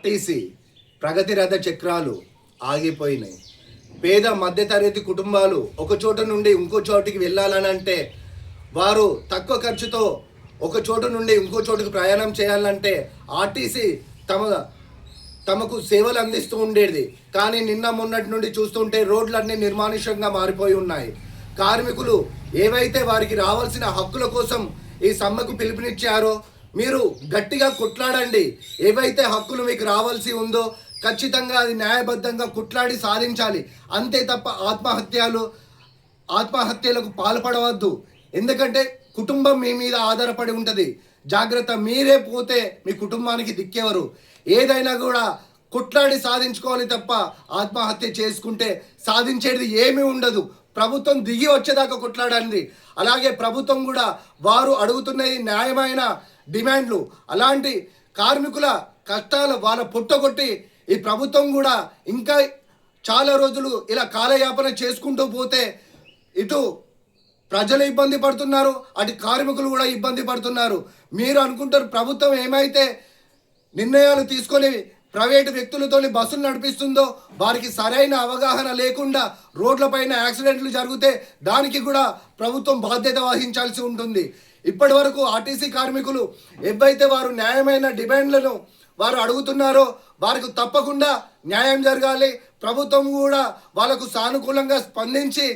RTC ప్రగతి రథ చక్రాలు ఆగిపోయినాయి. పేద మధ్యతరగతి కుటుంబాలు ఒక చోట నుండి ఇంకో చోటికి వెళ్ళాలనంటే, వారు తక్కువ ఖర్చుతో ఒక చోటు నుండి ఇంకో చోటుకు ప్రయాణం చేయాలంటే ఆర్టీసీ తమకు సేవలు అందిస్తూ ఉండేది. కానీ నిన్న మొన్నటి నుండి చూస్తుంటే రోడ్లన్నీ నిర్మానుష్యంగా మారిపోయి ఉన్నాయి. కార్మికులు ఏవైతే వారికి రావాల్సిన హక్కుల కోసం ఈ సమ్మెకు పిలుపునిచ్చారో మీరు గట్టిగా కొట్లాడండి. ఏవైతే హక్కులు మీకు రావాల్సి ఉందో ఖచ్చితంగా అది న్యాయబద్ధంగా కొట్లాడి సాధించాలి. అంతే తప్ప ఆత్మహత్యలకు పాల్పడవద్దు. ఎందుకంటే కుటుంబం మీ మీద ఆధారపడి ఉంటుంది. జాగ్రత్త, మీరే పోతే మీ కుటుంబానికి దిక్కెవరు? ఏదైనా కూడా కొట్లాడి సాధించుకోవాలి తప్ప ఆత్మహత్య చేసుకుంటే సాధించేది ఏమీ ఉండదు. ప్రభుత్వం దిగి వచ్చేదాకా కొట్లాడండి. అలాగే ప్రభుత్వం కూడా వారు అడుగుతున్నది న్యాయమైన డిమాండ్లు. అలాంటి కార్మికుల కష్టాలు వాళ్ళ పుట్టగొట్టి ఈ ప్రభుత్వం కూడా ఇంకా చాలా రోజులు ఇలా కాలయాపన చేసుకుంటూ పోతే ఇటు ప్రజలు ఇబ్బంది పడుతున్నారు, అటు కార్మికులు కూడా ఇబ్బంది పడుతున్నారు. మీరు అనుకుంటారు ప్రభుత్వం ఏమైతే నిర్ణయాలు తీసుకొని ప్రైవేటు వ్యక్తులతో బస్సులు నడిపిస్తుందో వారికి సరైన అవగాహన లేకుండా రోడ్లపైన యాక్సిడెంట్లు జరిగితే దానికి కూడా ప్రభుత్వం బాధ్యత వహించాల్సి ఉంటుంది. ఇప్పటి వరకు ఆర్టీసీ కార్మికులు ఏవైతే వారు న్యాయమైన డిమాండ్లను వారు అడుగుతున్నారో వారికి తప్పకుండా న్యాయం జరగాలి. ప్రభుత్వం కూడా వాళ్ళకు సానుకూలంగా స్పందించి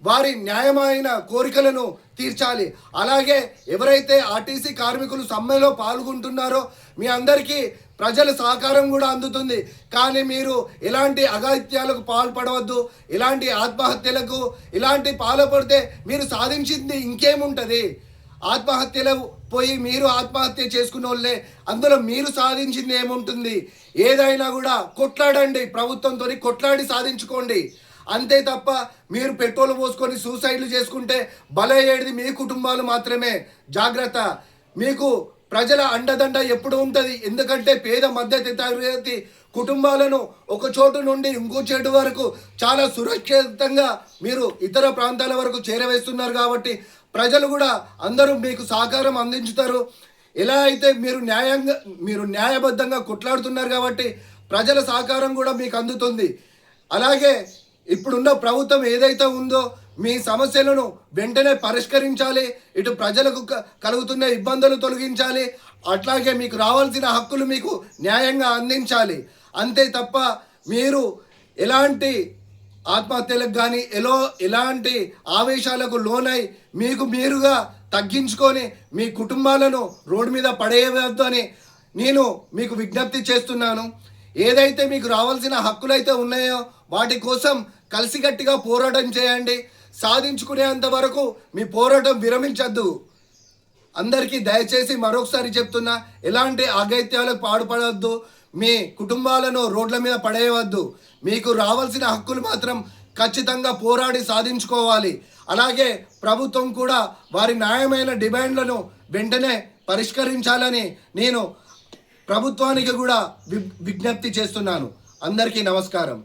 వారి న్యాయమైన కోరికలను తీర్చాలి. అలాగే ఎవరైతే ఆర్టీసీ కార్మికులు సమ్మెలో పాల్గొంటున్నారో మీ అందరికీ ప్రజల సహకారం కూడా అందుతుంది. కానీ మీరు ఇలాంటి అఘాయిత్యాలకు పాల్పడవద్దు. ఇలాంటి ఆత్మహత్యలకు ఇలాంటి పాల్పడితే మీరు సాధించింది ఇంకేముంటుంది? ఆత్మహత్యలు పోయి మీరు ఆత్మహత్య చేసుకున్న వాళ్ళే, అందులో మీరు సాధించింది ఏముంటుంది? ఏదైనా కూడా కొట్లాడండి, ప్రభుత్వంతో కొట్లాడి సాధించుకోండి. అంతే తప్ప మీరు పెట్రోల్ పోసుకొని సూసైడ్లు చేసుకుంటే బలయ్యేది మీ కుటుంబాలు మాత్రమే. జాగ్రత్త, మీకు ప్రజల అండదండ ఎప్పుడు ఉంటుంది. ఎందుకంటే పేద మధ్య తరగతి కుటుంబాలను ఒక చోటు నుండి ఇంకో చోటు వరకు చాలా సురక్షితంగా మీరు ఇతర ప్రాంతాల వరకు చేరవేస్తున్నారు. కాబట్టి ప్రజలు కూడా అందరూ మీకు సహకారం అందించుతారు. ఎలా అయితే మీరు న్యాయబద్ధంగా కొట్లాడుతున్నారు కాబట్టి ప్రజల సహకారం కూడా మీకు అందుతుంది. అలాగే ఇప్పుడున్న ప్రభుత్వం ఏదైతే ఉందో మీ సమస్యలను వెంటనే పరిష్కరించాలి. ఇటు ప్రజలకు కలుగుతున్న ఇబ్బందులు తొలగించాలి. అట్లాగే మీకు రావాల్సిన హక్కులు మీకు న్యాయంగా అందించాలి. అంతే తప్ప మీరు ఎలాంటి ఆత్మహత్యలకు కానీ ఎలాంటి ఆవేశాలకు లోనై మీరుగా తగ్గించుకొని మీ కుటుంబాలను రోడ్డు మీద పడేయవద్దు అని నేను మీకు విజ్ఞప్తి చేస్తున్నాను. ఏదైతే మీకు రావాల్సిన హక్కులైతే ఉన్నాయో వాటి కోసం కలిసికట్టుగా పోరాటం చేయండి. సాధించుకునేంత వరకు మీ పోరాటం విరమించద్దు. అందరికీ దయచేసి మరొకసారి చెప్తున్నా, ఎలాంటి అఘాయిత్యాలకు పాల్పడవద్దు. మీ కుటుంబాలను రోడ్ల మీద పడేయవద్దు. మీకు రావాల్సిన హక్కులు మాత్రం ఖచ్చితంగా పోరాడి సాధించుకోవాలి. అలాగే ప్రభుత్వం కూడా వారి న్యాయమైన డిమాండ్లను వెంటనే పరిష్కరించాలని నేను ప్రభుత్వానికి కూడా విజ్ఞప్తి చేస్తున్నాను. అందరికీ నమస్కారం.